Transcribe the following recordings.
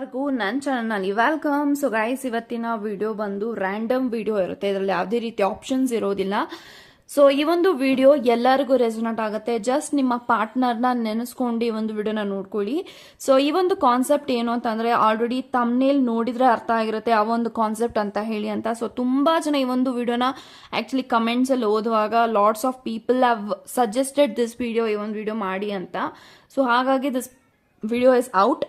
ಎಲ್ಲರಿಗೂ ನನ್ನ ಚಾನಲ್ನಲ್ಲಿ ವೆಲ್ಕಮ್. ಸೊ ಗೈಸ್, ಇವತ್ತಿನ ವಿಡಿಯೋ ಬಂದು ರ್ಯಾಂಡಮ್ ವಿಡಿಯೋ ಇರುತ್ತೆ. ಇದರಲ್ಲಿ ಯಾವುದೇ ರೀತಿ ಆಪ್ಷನ್ಸ್ ಇರೋದಿಲ್ಲ. ಸೊ ಈ ಒಂದು ವಿಡಿಯೋ ಎಲ್ಲರಿಗೂ ರೆಸೊನೇಟ್ ಆಗುತ್ತೆ. ಜಸ್ಟ್ ನಿಮ್ಮ ಪಾರ್ಟ್ನರ್ನ ನೆನೆಸ್ಕೊಂಡು ಈ ಒಂದು ವಿಡಿಯೋನ ನೋಡ್ಕೊಳ್ಳಿ. ಸೊ ಈ ಒಂದು ಕಾನ್ಸೆಪ್ಟ್ ಏನು ಅಂತಂದ್ರೆ, ಆಲ್ರೆಡಿ ತಮ್ನೇಲ್ ನೋಡಿದ್ರೆ ಅರ್ಥ ಆಗಿರುತ್ತೆ ಆ ಒಂದು ಕಾನ್ಸೆಪ್ಟ್ ಅಂತ ಹೇಳಿ ಅಂತ. ಸೊ ತುಂಬಾ ಜನ ಈ ಒಂದು ವಿಡಿಯೋನ ಆಕ್ಚುಲಿ ಕಮೆಂಟ್ಸ್ ಅಲ್ಲಿ ಓದುವಾಗ lots of people have suggested this video, ಈ ಒಂದು ವಿಡಿಯೋ ಮಾಡಿ ಅಂತ. ಸೊ ಹಾಗಾಗಿ this video is out.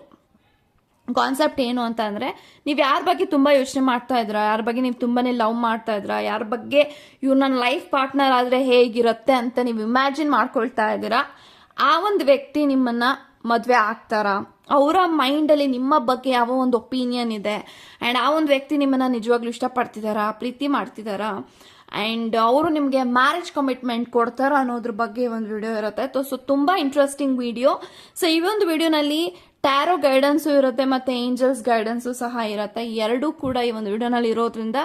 Concept ಏನು ಅಂತ ಅಂದ್ರೆ, ನೀವು ಯಾರ ಬಗ್ಗೆ ತುಂಬಾ ಯೋಚನೆ ಮಾಡ್ತಾ ಇದ್ರಾ, ಯಾರ ಬಗ್ಗೆ ನೀವು ತುಂಬಾನೇ ಲವ್ ಮಾಡ್ತಾ ಇದ್ರಾ, ಯಾರ ಬಗ್ಗೆ ಇವ್ರು ನನ್ನ ಲೈಫ್ ಪಾರ್ಟ್ನರ್ ಆದ್ರೆ ಹೇಗಿರುತ್ತೆ ಅಂತ ನೀವು ಇಮ್ಯಾಜಿನ್ ಮಾಡ್ಕೊಳ್ತಾ ಇದ್ದೀರಾ, ಆ ಒಂದು ವ್ಯಕ್ತಿ ನಿಮ್ಮನ್ನ ಮದ್ವೆ ಆಗ್ತಾರಾ? ಅವರ ಮೈಂಡ್ ಅಲ್ಲಿ ನಿಮ್ಮ ಬಗ್ಗೆ ಯಾವ ಒಂದು ಒಪಿನಿಯನ್ ಇದೆ, ಅಂಡ್ ಆ ಒಂದು ವ್ಯಕ್ತಿ ನಿಮ್ಮನ್ನ ನಿಜವಾಗ್ಲೂ ಇಷ್ಟಪಡ್ತಿದಾರಾ, ಪ್ರೀತಿ ಮಾಡ್ತಿದಾರಾ, ಅಂಡ್ ಅವರು ನಿಮಗೆ ಮ್ಯಾರೇಜ್ ಕಮಿಟ್ಮೆಂಟ್ ಕೊಡ್ತಾರ ಅನ್ನೋದ್ರ ಬಗ್ಗೆ ಒಂದು ವಿಡಿಯೋ ಇರುತ್ತೆ. ಸೊ ತುಂಬಾ ಇಂಟ್ರೆಸ್ಟಿಂಗ್ ವಿಡಿಯೋ. ಸೊ ಈ ಒಂದು ವಿಡಿಯೋನಲ್ಲಿ ಟ್ಯಾರೋ ಗೈಡೆನ್ಸು ಇರುತ್ತೆ ಮತ್ತೆ ಏಂಜಲ್ಸ್ ಗೈಡೆನ್ಸು ಸಹ ಇರುತ್ತೆ. ಎರಡೂ ಕೂಡ ಈ ಒಂದು ವಿಡಿಯೋನಲ್ಲಿ ಇರೋದ್ರಿಂದ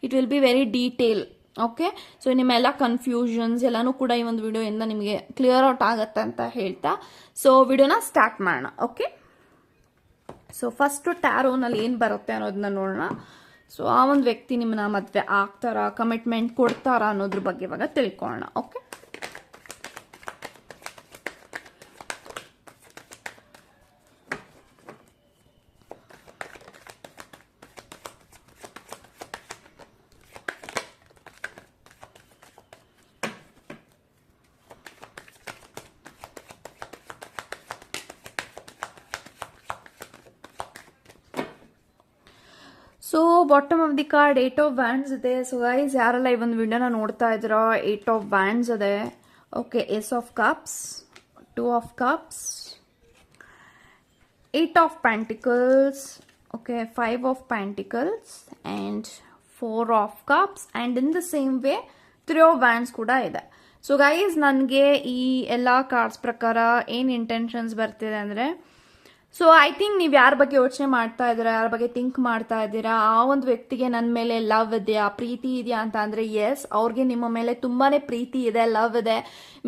it will be very detail. Okay, so ನಿಮ್ಮೆಲ್ಲ ಕನ್ಫ್ಯೂಷನ್ಸ್ ಎಲ್ಲಾನು ಕೂಡ ಈ ಒಂದು ವಿಡಿಯೋಯಿಂದ ನಿಮಗೆ ಕ್ಲಿಯರ್ ಔಟ್ ಆಗತ್ತೆ ಅಂತ ಹೇಳ್ತಾ ಸೊ ವಿಡಿಯೋನ ಸ್ಟಾರ್ಟ್ ಮಾಡೋಣ. ಓಕೆ, ಸೊ ಫಸ್ಟ್ ಟ್ಯಾರೋನಲ್ಲಿ ಏನು ಬರುತ್ತೆ ಅನ್ನೋದನ್ನ ನೋಡೋಣ. ಸೊ ಆ ಒಂದು ವ್ಯಕ್ತಿ ನಿಮ್ಮನ್ನ ಮದ್ವೆ ಆಗ್ತಾರಾ, ಕಮಿಟ್ಮೆಂಟ್ ಕೊಡ್ತಾರಾ ಅನ್ನೋದ್ರ ಬಗ್ಗೆ ಇವಾಗ ತಿಳ್ಕೊಳ್ಳೋಣ. Okay, so bottom of the card 8 of wands ಇದೆ. ಸೊ ಗೈಸ್, ಯಾರೆಲ್ಲ ಈ ಒಂದು ವಿಡಿಯೋನ ನೋಡ್ತಾ ಇದ್ದೀರಾ, 8 ಆಫ್ ವ್ಯಾಂಡ್ಸ್ ಇದೆ. Okay, ace of cups, 2 of cups, 8 of pentacles, okay, 5 of pentacles and 4 of cups and in the same way 3 of wands ಕೂಡ ಇದೆ. ಸೊ ಗೈಸ್, ನನಗೆ ಈ ಎಲ್ಲ ಕಾರ್ಡ್ಸ್ ಪ್ರಕಾರ ಏನು ಇಂಟೆನ್ಷನ್ಸ್ ಬರ್ತಿದೆ ಅಂದರೆ, ಸೊ ಐ ಥಿಂಕ್ ನೀವು ಯಾರ ಬಗ್ಗೆ ಯೋಚನೆ ಮಾಡ್ತಾ ಇದ್ದೀರಾ, ಯಾರ ಬಗ್ಗೆ ಥಿಂಕ್ ಮಾಡ್ತಾ ಇದ್ದೀರಾ, ಆ ಒಂದು ವ್ಯಕ್ತಿಗೆ ನನ್ನ ಮೇಲೆ ಲವ್ ಇದೆಯಾ, ಪ್ರೀತಿ ಇದೆಯಾ ಅಂತ ಅಂದ್ರೆ ಎಸ್, ಅವ್ರಿಗೆ ನಿಮ್ಮ ಮೇಲೆ ತುಂಬಾನೇ ಪ್ರೀತಿ ಇದೆ, ಲವ್ ಇದೆ.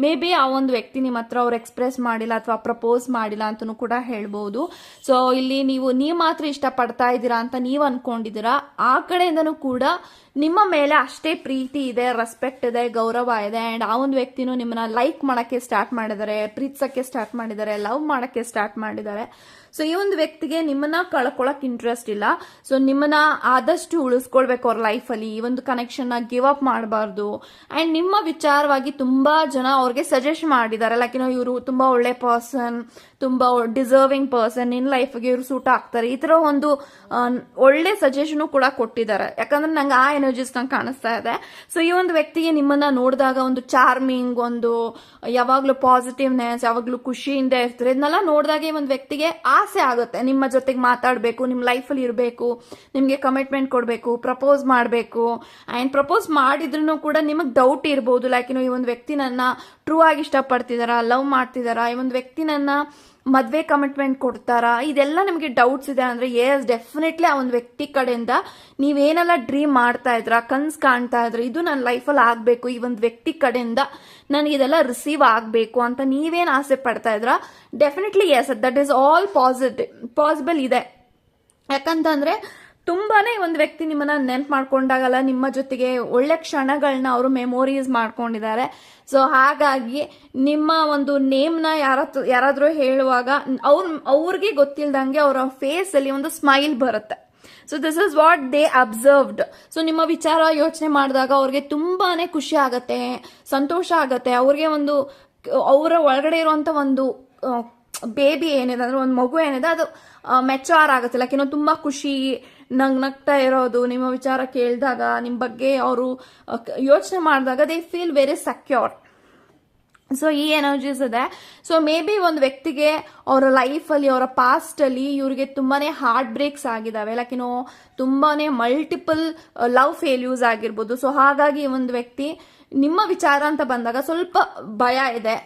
ಮೇ ಬಿ ಆ ಒಂದು ವ್ಯಕ್ತಿ ನಿಮ್ಮ ಹತ್ರ ಅವ್ರು ಎಕ್ಸ್ಪ್ರೆಸ್ ಮಾಡಿಲ್ಲ ಅಥವಾ ಪ್ರಪೋಸ್ ಮಾಡಿಲ್ಲ ಅಂತಲೂ ಕೂಡ ಹೇಳ್ಬೋದು. ಸೊ ಇಲ್ಲಿ ನೀವು ಮಾತ್ರ ಇಷ್ಟಪಡ್ತಾ ಇದ್ದೀರಾ ಅಂತ ನೀವು ಅನ್ಕೊಂಡಿದ್ದೀರಾ, ಆ ಕಡೆಯಿಂದನೂ ಕೂಡ ನಿಮ್ಮ ಮೇಲೆ ಅಷ್ಟೇ ಪ್ರೀತಿ ಇದೆ, ರೆಸ್ಪೆಕ್ಟ್ ಇದೆ, ಗೌರವ ಇದೆ. ಅಂಡ್ ಆ ಒಂದು ವ್ಯಕ್ತಿನೂ ನಿಮ್ಮನ್ನ ಲೈಕ್ ಮಾಡಕ್ಕೆ ಸ್ಟಾರ್ಟ್ ಮಾಡಿದ್ದಾರೆ, ಪ್ರೀತಿಸಕ್ಕೆ ಸ್ಟಾರ್ಟ್ ಮಾಡಿದ್ದಾರೆ, ಲವ್ ಮಾಡಕ್ಕೆ ಸ್ಟಾರ್ಟ್ ಮಾಡಿದ್ದಾರೆ. ಸೊ ಈ ಒಂದು ವ್ಯಕ್ತಿಗೆ ನಿಮ್ಮನ್ನ ಕಳ್ಕೊಳಕ್ ಇಂಟ್ರೆಸ್ಟ್ ಇಲ್ಲ. ಸೊ ನಿಮ್ಮನ್ನ ಆದಷ್ಟು ಉಳಿಸ್ಕೊಳ್ಬೇಕು ಅವ್ರ ಲೈಫಲ್ಲಿ. ಈ ಒಂದು ಕನೆಕ್ಷನ್ ನ ಗಿವ್ ಅಪ್ ಮಾಡಬಾರ್ದು. ಅಂಡ್ ನಿಮ್ಮ ವಿಚಾರವಾಗಿ ತುಂಬಾ ಜನ ಅವ್ರಿಗೆ ಸಜೆಸ್ಟ್ ಮಾಡಿದ್ದಾರೆ, ಲೈಕ್ ಇವರು ತುಂಬಾ ಒಳ್ಳೆ ಪರ್ಸನ್, ತುಂಬಾ ಡಿಸರ್ವಿಂಗ್ ಪರ್ಸನ್, ನಿನ್ ಲೈಫ್ಗೆ ಇವರು ಸೂಟ್ ಆಗ್ತಾರೆ, ಈ ತರ ಒಂದು ಒಳ್ಳೆ ಸಜೆಷನ್ ಕೂಡ ಕೊಟ್ಟಿದ್ದಾರೆ. ಯಾಕಂದ್ರೆ ನಂಗೆ ಆ ಎನರ್ಜೀಸ್ ನಂಗೆ ಕಾಣಿಸ್ತಾ ಇದೆ. ಸೊ ಈ ಒಂದು ವ್ಯಕ್ತಿಗೆ ನಿಮ್ಮನ್ನ ನೋಡಿದಾಗ ಒಂದು ಚಾರ್ಮಿಂಗ್, ಒಂದು ಯಾವಾಗ್ಲೂ ಪಾಸಿಟಿವ್ನೆಸ್, ಯಾವಾಗ್ಲೂ ಖುಷಿಯಿಂದ ಇರ್ತಾರೆ. ಇದನ್ನೆಲ್ಲ ನೋಡಿದಾಗ ಈ ಒಂದು ವ್ಯಕ್ತಿಗೆ ಆಸೆ ಆಗುತ್ತೆ ನಿಮ್ಮ ಜೊತೆಗೆ ಮಾತಾಡಬೇಕು, ನಿಮ್ಮ ಲೈಫಲ್ಲಿ ಇರಬೇಕು, ನಿಮಗೆ ಕಮಿಟ್ಮೆಂಟ್ ಕೊಡಬೇಕು, ಪ್ರಪೋಸ್ ಮಾಡಬೇಕು. ಅಂಡ್ ಪ್ರಪೋಸ್ ಮಾಡಿದ್ರು ಕೂಡ ನಿಮಗೆ ಡೌಟ್ ಇರಬಹುದು, ಲೈಕ್ ಈ ಒಂದು ವ್ಯಕ್ತಿ ನನ್ನ ಟ್ರೂ ಆಗಿ ಇಷ್ಟಪಡ್ತಿದಾರಾ, ಲವ್ ಮಾಡ್ತಿದಾರಾ, ಈ ಒಂದು ವ್ಯಕ್ತಿ ನನ್ನ ಮದ್ವೆ ಕಮಿಟ್ಮೆಂಟ್ ಕೊಡ್ತಾರಾ, ಇದೆಲ್ಲ ನಿಮಗೆ ಡೌಟ್ಸ್ ಇದೆ ಅಂದ್ರೆ ಎಸ್, ಡೆಫಿನೆಟ್ಲಿ ಆ ಒಂದು ವ್ಯಕ್ತಿ ಕಡೆಯಿಂದ ನೀವೇನೆಲ್ಲ ಡ್ರೀಮ್ ಮಾಡ್ತಾ ಇದ್ರ, ಕನ್ಸ್ ಕಾಣ್ತಾ ಇದ್ರ, ಇದು ನನ್ನ ಲೈಫಲ್ಲಿ ಆಗ್ಬೇಕು, ಈ ಒಂದು ವ್ಯಕ್ತಿ ಕಡೆಯಿಂದ ನನಗೆ ಇದೆಲ್ಲ ರಿಸೀವ್ ಆಗ್ಬೇಕು ಅಂತ ನೀವೇನ್ ಆಸೆ ಪಡ್ತಾ ಇದ್ರ, definitely yes, that is all possible ಇದೆ. ಯಾಕಂತಂದ್ರೆ ತುಂಬಾನೇ ಒಂದು ವ್ಯಕ್ತಿ ನಿಮ್ಮನ್ನ ನೆನ್ಪು ಮಾಡ್ಕೊಂಡಾಗಲ್ಲ, ನಿಮ್ಮ ಜೊತೆಗೆ ಒಳ್ಳೆ ಕ್ಷಣಗಳನ್ನ ಅವರು ಮೆಮೊರೀಸ್ ಮಾಡ್ಕೊಂಡಿದ್ದಾರೆ. ಸೊ ಹಾಗಾಗಿ ನಿಮ್ಮ ಒಂದು ನೇಮ್ನ ಯಾರಾದ್ರೂ ಹೇಳುವಾಗ ಅವ್ರಿಗೆ ಗೊತ್ತಿಲ್ದಂಗೆ ಅವರ ಫೇಸ್ ಅಲ್ಲಿ ಒಂದು ಸ್ಮೈಲ್ ಬರುತ್ತೆ. So this is what they observed. So ನಿಮ್ಮ ವಿಚಾರ ಯೋಚನೆ ಮಾಡಿದಾಗ ಅವ್ರಿಗೆ ತುಂಬಾನೇ ಖುಷಿ ಆಗತ್ತೆ, ಸಂತೋಷ ಆಗತ್ತೆ. ಅವ್ರಿಗೆ ಒಂದು ಅವರ ಒಳಗಡೆ ಇರುವಂತ ಒಂದು ಬೇಬಿ ಏನಿದೆ ಅಂದ್ರೆ, ಒಂದು ಮಗು ಏನಿದೆ ಅದು ಮೆಚೂರ್ ಆಗುತ್ತೆ. ಲೈಕ್ ತುಂಬಾ ಖುಷಿ, ನಗ್ತಾ ಇರೋದು, ನಿಮ್ಮ ವಿಚಾರ ಕೇಳಿದಾಗ, ನಿಮ್ಮ ಬಗ್ಗೆ ಅವರು ಯೋಚನೆ ಮಾಡಿದಾಗ they feel very secure. So ಈ ಎನರ್ಜೀಸ್ ಇದೆ. ಸೊ ಮೇ ಬಿ ಒಂದು ವ್ಯಕ್ತಿಗೆ ಅವರ ಲೈಫಲ್ಲಿ, ಅವರ ಪಾಸ್ಟ್ ಅಲ್ಲಿ ಇವ್ರಿಗೆ ತುಂಬಾನೇ ಹಾರ್ಟ್ ಬ್ರೇಕ್ಸ್ ಆಗಿದಾವೆ, ಲೈಕ್ ತುಂಬಾನೇ ಮಲ್ಟಿಪಲ್ ಲವ್ ಫೇಲ್ಯೂರ್ಸ್ ಆಗಿರ್ಬೋದು. ಸೊ ಹಾಗಾಗಿ ಒಂದು ವ್ಯಕ್ತಿ ನಿಮ್ಮ ವಿಚಾರ ಅಂತ ಬಂದಾಗ ಸ್ವಲ್ಪ ಭಯ ಇದೆ,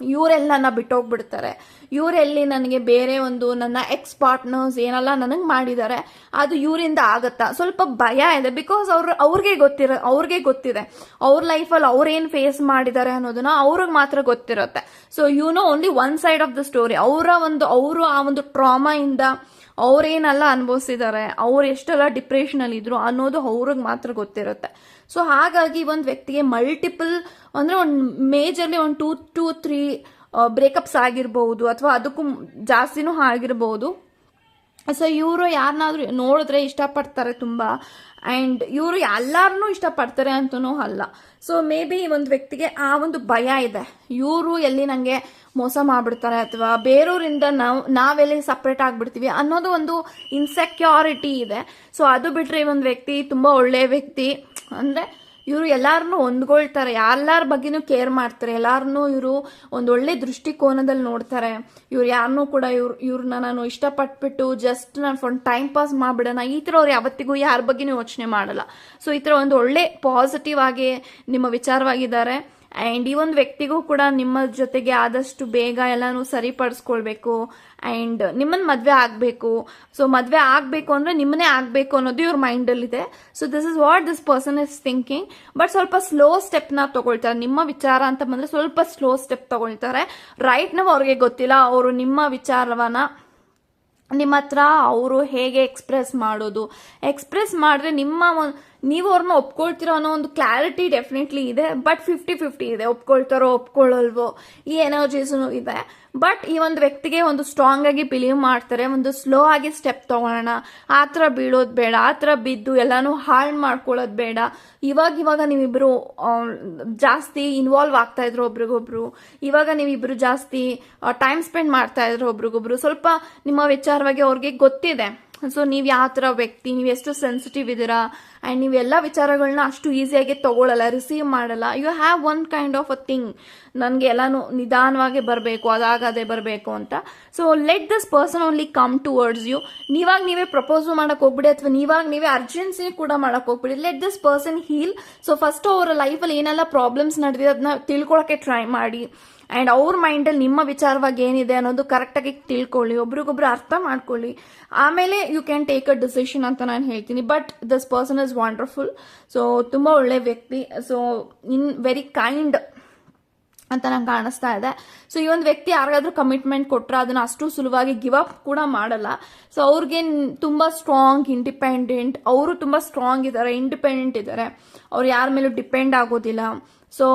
ಇವರೆಲ್ಲ ನನ್ನ ಬಿಟ್ಟೋಗ್ಬಿಡ್ತಾರೆ, ಇವರೆಲ್ಲಿ ನನಗೆ ಬೇರೆ ಒಂದು ನನ್ನ ಎಕ್ಸ್ ಪಾರ್ಟ್ನರ್ಸ್ ಏನೆಲ್ಲ ನನಗೆ ಮಾಡಿದ್ದಾರೆ ಅದು ಇವರಿಂದ ಆಗತ್ತಾ, ಸ್ವಲ್ಪ ಭಯ ಇದೆ. ಬಿಕಾಸ್ ಅವ್ರಿಗೆ ಗೊತ್ತಿದೆ ಅವ್ರ ಲೈಫಲ್ಲಿ ಅವ್ರೇನ್ ಫೇಸ್ ಮಾಡಿದ್ದಾರೆ ಅನ್ನೋದನ್ನ ಅವ್ರಿಗೆ ಮಾತ್ರ ಗೊತ್ತಿರುತ್ತೆ. So you know only one side of the story. ಅವರು ಆ ಒಂದು ಟ್ರಾಮಾ ಇಂದ ಅವ್ರೇನೆಲ್ಲ ಅನುಭವಿಸಿದ್ದಾರೆ, ಅವ್ರು ಎಷ್ಟೆಲ್ಲ ಡಿಪ್ರೆಷನಲ್ಲಿ ಇದ್ರು ಅನ್ನೋದು ಅವ್ರಿಗೆ ಮಾತ್ರ ಗೊತ್ತಿರುತ್ತೆ. ಸೊ ಹಾಗಾಗಿ ಒಂದು ವ್ಯಕ್ತಿಗೆ ಮಲ್ಟಿಪಲ್ ಅಂದರೆ ಒಂದು ಮೇಜರ್ಲಿ ಒಂದು 2-3 ಬ್ರೇಕಪ್ಸ್ ಆಗಿರ್ಬೋದು, ಅಥವಾ ಅದಕ್ಕೂ ಜಾಸ್ತಿನೂ ಆಗಿರ್ಬೋದು. ಸೊ ಇವರು ಯಾರನ್ನಾದ್ರೂ ನೋಡಿದ್ರೆ ಇಷ್ಟಪಡ್ತಾರೆ ತುಂಬ, ಆ್ಯಂಡ್ ಇವರು ಎಲ್ಲರನ್ನೂ ಇಷ್ಟಪಡ್ತಾರೆ ಅಂತನೂ ಅಲ್ಲ. ಸೊ ಮೇ ಬಿ ಒಂದು ವ್ಯಕ್ತಿಗೆ ಆ ಒಂದು ಭಯ ಇದೆ, ಇವರು ಎಲ್ಲಿ ನನಗೆ ಮೋಸ ಮಾಡಿಬಿಡ್ತಾರೆ ಅಥವಾ ಬೇರೆಯವರಿಂದ ನಾವೆಲ್ಲಿ ಸಪ್ರೇಟ್ ಆಗಿಬಿಡ್ತೀವಿ ಅನ್ನೋದು ಒಂದು ಇನ್ಸೆಕ್ಯೂರಿಟಿ ಇದೆ. ಸೊ ಅದು ಬಿಟ್ಟರೆ ಈ ಒಂದು ವ್ಯಕ್ತಿ ತುಂಬ ಒಳ್ಳೆಯ ವ್ಯಕ್ತಿ. ಅಂದರೆ ಇವರು ಎಲ್ಲಾರನ್ನೂ ಹೊಂದ್ಕೊಳ್ತಾರೆ, ಎಲ್ಲರ ಬಗ್ಗೆನೂ ಕೇರ್ ಮಾಡ್ತಾರೆ, ಎಲ್ಲಾರನ್ನೂ ಇವರು ಒಂದು ಒಳ್ಳೆ ದೃಷ್ಟಿಕೋನದಲ್ಲಿ ನೋಡ್ತಾರೆ. ಇವ್ರು ಯಾರನ್ನೂ ಕೂಡ ಇವ್ರನ್ನ ನಾನು ಇಷ್ಟಪಟ್ಬಿಟ್ಟು ಜಸ್ಟ್ ನಾನು ಒಂದು ಟೈಮ್ ಪಾಸ್ ಮಾಡಿಬಿಡೋಣ ಈ ಥರ ಅವ್ರು ಯಾವತ್ತಿಗೂ ಯಾರ ಬಗ್ಗೆನೂ ಯೋಚನೆ ಮಾಡಲ್ಲ. ಸೊ ಈ ಥರ ಒಂದು ಒಳ್ಳೆ ಪಾಸಿಟಿವ್ ಆಗಿ ನಿಮ್ಮ ವಿಚಾರವಾಗಿದ್ದಾರೆ. ಆ್ಯಂಡ್ ಈ ಒಂದು ವ್ಯಕ್ತಿಗೂ ಕೂಡ ನಿಮ್ಮ ಜೊತೆಗೆ ಆದಷ್ಟು ಬೇಗ ಎಲ್ಲನೂ ಸರಿಪಡಿಸ್ಕೊಳ್ಬೇಕು, ಆ್ಯಂಡ್ ನಿಮ್ಮನ್ನು ಮದುವೆ ಆಗಬೇಕು. ಸೊ ಮದುವೆ ಆಗಬೇಕು ಅಂದರೆ ನಿಮ್ಮನ್ನೇ ಆಗಬೇಕು ಅನ್ನೋದು ಇವ್ರ ಮೈಂಡಲ್ಲಿದೆ. So this is what this person is thinking. But ಸ್ವಲ್ಪ ಸ್ಲೋ ಸ್ಟೆಪ್ನ ತಗೊಳ್ತಾರೆ. ನಿಮ್ಮ ವಿಚಾರ ಅಂತ ಬಂದರೆ ಸ್ವಲ್ಪ ಸ್ಲೋ ಸ್ಟೆಪ್ ತಗೊಳ್ತಾರೆ. ರೈಟ್ ನಾವು ಅವ್ರಿಗೆ ಗೊತ್ತಿಲ್ಲ ಅವರು ನಿಮ್ಮ ವಿಚಾರವನ್ನ ನಿಮ್ಮ ಹತ್ರ ಅವರು ಹೇಗೆ ಎಕ್ಸ್ಪ್ರೆಸ್ ಮಾಡಿದ್ರೆ ನೀವು ಅವ್ರನ್ನ ಒಪ್ಕೊಳ್ತಿರೋ ಅನ್ನೋ ಒಂದು ಕ್ಲಾರಿಟಿ ಡೆಫಿನೆಟ್ಲಿ ಇದೆ. ಬಟ್ 50-50 ಇದೆ, ಒಪ್ಕೊಳ್ತಾರೋ ಒಪ್ಕೊಳ್ಳಲ್ವೋ ಈ ಎನರ್ಜೀಸೂ ಇದೆ. ಬಟ್ ಈ ಒಂದು ವ್ಯಕ್ತಿಗೆ ಒಂದು ಸ್ಟ್ರಾಂಗ್ ಆಗಿ ಬಿಲೀವ್ ಮಾಡ್ತಾರೆ, ಒಂದು ಸ್ಲೋ ಆಗಿ ಸ್ಟೆಪ್ ತಗೊಳ್ಳೋಣ, ಆ ಥರ ಬೀಳೋದು ಬೇಡ, ಆ ಥರ ಬಿದ್ದು ಎಲ್ಲಾನು ಹಾಳು ಮಾಡ್ಕೊಳ್ಳೋದು ಬೇಡ. ಇವಾಗ ನೀವಿಬ್ರು ಜಾಸ್ತಿ ಇನ್ವಾಲ್ವ್ ಆಗ್ತಾ ಇದ್ರು ಒಬ್ರಿಗೊಬ್ರು, ಇವಾಗ ನೀವಿಬ್ರು ಜಾಸ್ತಿ ಟೈಮ್ ಸ್ಪೆಂಡ್ ಮಾಡ್ತಾ ಇದ್ರು ಒಬ್ರಿಗೊಬ್ರು, ಸ್ವಲ್ಪ ನಿಮ್ಮ ವಿಚಾರವಾಗಿ ಅವ್ರಿಗೆ ಗೊತ್ತಿದೆ. ಸೊ ನೀವು ಯಾವ ಥರ ವ್ಯಕ್ತಿ, ನೀವು ಎಷ್ಟು ಸೆನ್ಸಿಟಿವ್ ಇದ್ದೀರಾ, ಆ್ಯಂಡ್ ನೀವೆಲ್ಲ ವಿಚಾರಗಳನ್ನ ಅಷ್ಟು ಈಸಿಯಾಗಿ ತಗೊಳ್ಳಲ್ಲ, ರಿಸೀವ್ ಮಾಡಲ್ಲ. You have one kind of a thing, ನನಗೆ ಎಲ್ಲಾನು ನಿಧಾನವಾಗಿ ಬರಬೇಕು, ಅದಾಗದೆ ಬರಬೇಕು ಅಂತ. So let this person only come towards you. ನೀವೇ ಪ್ರಪೋಸ್ ಮಾಡಕ್ಕೆ ಹೋಗ್ಬಿಡಿ, ಅಥವಾ ನೀವೇ ಅರ್ಜೆನ್ಸಿ ಕೂಡ ಮಾಡಕ್ಕೆ ಹೋಗ್ಬಿಡಿ. Let this person heal. So first ಅವರ ಲೈಫಲ್ಲಿ ಏನೆಲ್ಲ ಪ್ರಾಬ್ಲಮ್ಸ್ ನಡೆದಿದೆ ಅದನ್ನ ತಿಳ್ಕೊಳಕ್ಕೆ ಟ್ರೈ ಮಾಡಿ. ಆ್ಯಂಡ್ ಅವ್ರ ಮೈಂಡಲ್ಲಿ ನಿಮ್ಮ ವಿಚಾರವಾಗಿ ಏನಿದೆ ಅನ್ನೋದು ಕರೆಕ್ಟಾಗಿ ತಿಳ್ಕೊಳ್ಳಿ, ಒಬ್ರಿಗೊಬ್ರು ಅರ್ಥ ಮಾಡ್ಕೊಳ್ಳಿ. ಆಮೇಲೆ you can take a decision ಅಂತ ನಾನು ಹೇಳ್ತೀನಿ. But this person is wonderful. So ತುಂಬ ಒಳ್ಳೆ ವ್ಯಕ್ತಿ. ಸೊ ವೆರಿ ಕೈಂಡ್ ಅಂತ ನಂಗೆ ಕಾಣಿಸ್ತಾ ಇದೆ. ಸೊ ಈ ಒಂದು ವ್ಯಕ್ತಿ ಯಾರಿಗಾದ್ರೂ ಕಮಿಟ್ಮೆಂಟ್ ಕೊಟ್ಟರೆ ಅದನ್ನ ಅಷ್ಟು ಸುಲಭವಾಗಿ ಗಿವ್ ಅಪ್ ಕೂಡ ಮಾಡಲ್ಲ. ಸೊ ಅವ್ರಿಗೆ ತುಂಬ ಸ್ಟ್ರಾಂಗ್, ಇಂಡಿಪೆಂಡೆಂಟ್, ಅವರು ತುಂಬ ಸ್ಟ್ರಾಂಗ್ ಇದ್ದಾರೆ, ಇಂಡಿಪೆಂಡೆಂಟ್ ಇದ್ದಾರೆ, ಅವ್ರು ಯಾರ ಮೇಲೂ ಡಿಪೆಂಡ್ ಆಗೋದಿಲ್ಲ. ಸೊ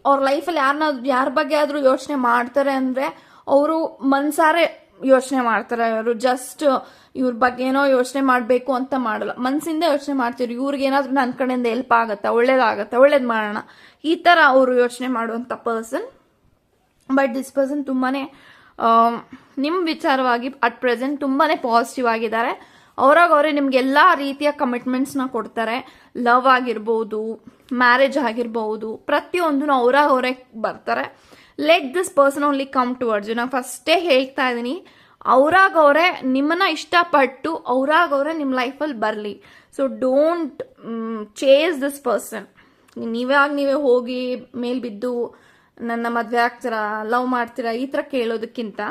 ಅವ್ರ ಲೈಫಲ್ಲಿ ಯಾರ ಬಗ್ಗೆ ಆದರೂ ಯೋಚನೆ ಮಾಡ್ತಾರೆ ಅಂದರೆ ಅವರು ಮನ್ಸಾರೆ ಯೋಚನೆ ಮಾಡ್ತಾರೆ. ಅವರು ಜಸ್ಟ್ ಇವ್ರ ಬಗ್ಗೆ ಏನೋ ಯೋಚನೆ ಮಾಡಬೇಕು ಅಂತ ಮಾಡಲ್ಲ, ಮನಸ್ಸಿಂದ ಯೋಚನೆ ಮಾಡ್ತಿದ್ರು. ಇವ್ರಿಗೇನಾದ್ರೂ ನನ್ನ ಕಡೆಯಿಂದ ಹೆಲ್ಪ್ ಆಗುತ್ತಾ, ಒಳ್ಳೇದು ಮಾಡೋಣ, ಈ ಥರ ಅವರು ಯೋಚನೆ ಮಾಡುವಂಥ ಪರ್ಸನ್. ಬಟ್ ದಿಸ್ ಪರ್ಸನ್ ತುಂಬಾ ನಿಮ್ಮ ವಿಚಾರವಾಗಿ ಅಟ್ ಪ್ರೆಸೆಂಟ್ ತುಂಬಾ ಪಾಸಿಟಿವ್ ಆಗಿದ್ದಾರೆ. ಅವರೇ ನಿಮ್ಗೆಲ್ಲ ರೀತಿಯ ಕಮಿಟ್ಮೆಂಟ್ಸ್ನ ಕೊಡ್ತಾರೆ. ಲವ್ ಆಗಿರ್ಬೋದು, ಮ್ಯಾರೇಜ್ ಆಗಿರ್ಬೋದು, ಪ್ರತಿಯೊಂದೂ ಅವರೇ ಬರ್ತಾರೆ. Let this person only come towards you. ನಾನು ಫಸ್ಟೇ ಹೇಳ್ತಾ ಇದ್ದೀನಿ, ಅವರೇ ನಿಮ್ಮನ್ನ ಇಷ್ಟಪಟ್ಟು ಅವರೇ ನಿಮ್ಮ ಲೈಫಲ್ಲಿ ಬರಲಿ. So don't chase this person. ನೀವೇ ಹೋಗಿ ಮೇಲ್ಬಿದ್ದು ನನ್ನ ಮದುವೆ ಆಗ್ತೀರಾ, ಲವ್ ಮಾಡ್ತೀರಾ ಈ ಥರ ಕೇಳೋದಕ್ಕಿಂತ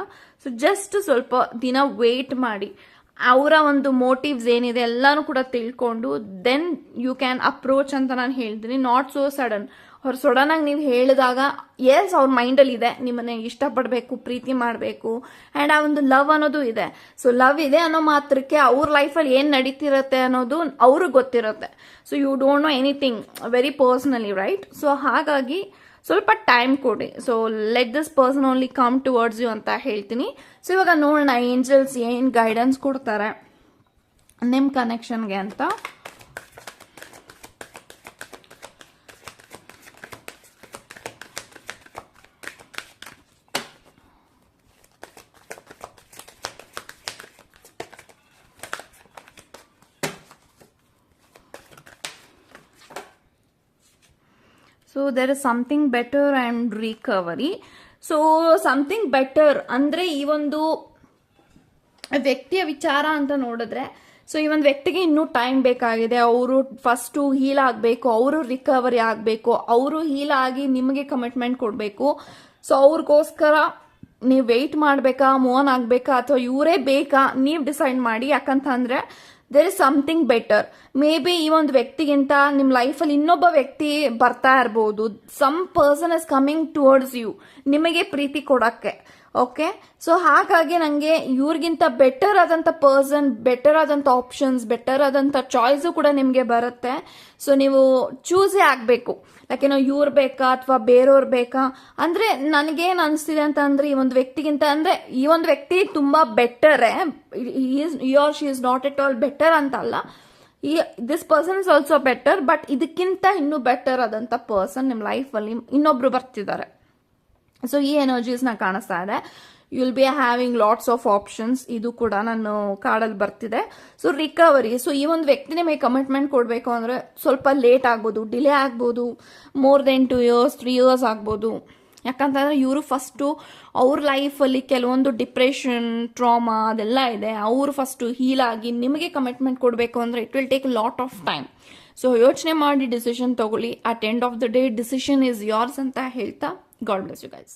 ಸೊ ಜಸ್ಟ್ ಸ್ವಲ್ಪ ದಿನ ವೇಟ್ ಮಾಡಿ, ಅವರ ಒಂದು ಮೋಟಿವ್ಸ್ ಏನಿದೆ ಎಲ್ಲಾನು ಕೂಡ ತಿಳ್ಕೊಂಡು ದೆನ್ ಯು ಕ್ಯಾನ್ ಅಪ್ರೋಚ್ ಅಂತ ನಾನು ಹೇಳ್ತೀನಿ. Not so sudden. ಅವ್ರು ಸಡನ್ ಆಗಿ ನೀವು ಹೇಳಿದಾಗ ಎಸ್ ಅವ್ರ ಮೈಂಡಲ್ಲಿ ಇದೆ ನಿಮ್ಮನ್ನ ಇಷ್ಟಪಡಬೇಕು, ಪ್ರೀತಿ ಮಾಡಬೇಕು, ಆ್ಯಂಡ್ ಆ ಒಂದು ಲವ್ ಅನ್ನೋದು ಇದೆ. ಸೊ ಲವ್ ಇದೆ ಅನ್ನೋ ಮಾತ್ರಕ್ಕೆ ಅವ್ರ ಲೈಫಲ್ಲಿ ಏನು ನಡೀತಿರತ್ತೆ ಅನ್ನೋದು ಅವ್ರಿಗೆ ಗೊತ್ತಿರುತ್ತೆ. So you don't know anything very personally, right? So ಹಾಗಾಗಿ ಸ್ವಲ್ಪ ಟೈಮ್ ಕೊಡಿ. So let this person only come towards you ಅಂತ ಹೇಳ್ತೀನಿ. ಸೊ ಇವಾಗ ನೋಡೋಣ ಏಂಜಲ್ಸ್ ಏನು ಗೈಡೆನ್ಸ್ ಕೊಡ್ತಾರೆ ನಿಮ್ಮ ಕನೆಕ್ಷನ್ಗೆ ಅಂತ. So there is something better and recovery. So something better ಅಂದರೆ ಈ ಒಂದು ವ್ಯಕ್ತಿಯ ವಿಚಾರ ಅಂತ ನೋಡಿದ್ರೆ, ಸೊ ಈ ಒಂದು ವ್ಯಕ್ತಿಗೆ ಇನ್ನೂ ಟೈಮ್ ಬೇಕಾಗಿದೆ. ಅವರು ಫಸ್ಟು ಹೀಲ್ ಆಗಬೇಕು, ಅವರು ರಿಕವರಿ ಆಗಬೇಕು, ಅವರು ಹೀಲ್ ಆಗಿ ನಿಮಗೆ ಕಮಿಟ್ಮೆಂಟ್ ಕೊಡಬೇಕು. ಸೊ ಅವ್ರಿಗೋಸ್ಕರ ನೀವು ವೆಯ್ಟ್ ಮಾಡಬೇಕಾ, ಮೂವ್ ಆನ್ ಆಗಬೇಕಾ, ಅಥವಾ ಇವರೇ ಬೇಕಾ, ನೀವು ಡಿಸೈಡ್ ಮಾಡಿ. ಯಾಕಂತಂದರೆ there is something better. Maybe ಈ ಒಂದು ವ್ಯಕ್ತಿಗಿಂತ ನಿಮ್ಮ ಲೈಫಲ್ಲಿ ಇನ್ನೊಬ್ಬ ವ್ಯಕ್ತಿ ಬರ್ತಾ ಇರ್ಬೋದು. Some person is coming towards you, ನಿಮಗೆ ಪ್ರೀತಿ ಕೊಡೋಕ್ಕೆ. ಓಕೆ, ಸೊ ಹಾಗಾಗಿ ನನಗೆ ಇವ್ರಿಗಿಂತ ಬೆಟರ್ ಆದಂಥ ಪರ್ಸನ್, ಬೆಟರ್ ಆದಂಥ ಆಪ್ಷನ್ಸ್, ಬೆಟರ್ ಆದಂಥ ಚಾಯ್ಸು ಕೂಡ ನಿಮಗೆ ಬರುತ್ತೆ. ಸೊ ನೀವು ಚೂಸೇ ಆಗಬೇಕು. ಯಾಕೆನೋ ಇವ್ರು ಬೇಕಾ ಅಥವಾ ಬೇರೆಯವ್ರು ಬೇಕಾ ಅಂದರೆ ನನಗೇನು ಅನಿಸ್ತಿದೆ ಅಂತ ಅಂದರೆ, ಈ ಒಂದು ವ್ಯಕ್ತಿಗಿಂತ ಅಂದರೆ ಈ ಒಂದು ವ್ಯಕ್ತಿ ತುಂಬ ಬೆಟರೇ, she is not at all better ಅಂತಲ್ಲ, this person is also better, but ಇದಕ್ಕಿಂತ ಇನ್ನೂ ಬೆಟರ್ ಆದಂಥ ಪರ್ಸನ್ ನಿಮ್ಮ ಲೈಫಲ್ಲಿ ಇನ್ನೊಬ್ರು ಬರ್ತಿದ್ದಾರೆ. ಸೊ ಈ ಎನರ್ಜೀಸ್ನ ಕಾಣಿಸ್ತಾ ಇದೆ. You will be having lots of options. ಇದು ಕೂಡ ನಾನು ಕಾರ್ಡಲ್ಲಿ ಬರ್ತಿದೆ. So recovery. ಸೊ ಈ ಒಂದು ವ್ಯಕ್ತಿ ನಿಮಗೆ ಕಮಿಟ್ಮೆಂಟ್ ಕೊಡಬೇಕು ಅಂದರೆ ಸ್ವಲ್ಪ ಲೇಟ್ ಆಗ್ಬೋದು, ಡಿಲೇ ಆಗ್ಬೋದು, ಮೋರ್ ದೆನ್ 2 years 3 years ಆಗ್ಬೋದು. ಯಾಕಂತಂದರೆ ಇವರು ಫಸ್ಟು ಅವ್ರ ಲೈಫಲ್ಲಿ ಕೆಲವೊಂದು ಡಿಪ್ರೆಷನ್, ಟ್ರಾಮಾ ಅದೆಲ್ಲ ಇದೆ. ಅವರು ಫಸ್ಟು ಹೀಲ್ ಆಗಿ ನಿಮಗೆ ಕಮಿಟ್ಮೆಂಟ್ ಕೊಡಬೇಕು ಅಂದರೆ it will take lot of time. So ಯೋಚನೆ ಮಾಡಿ ಡಿಸಿಷನ್ ತಗೊಳ್ಳಿ. At end of the day decision is yours ಅಂತ ಹೇಳ್ತಾ, God bless you guys.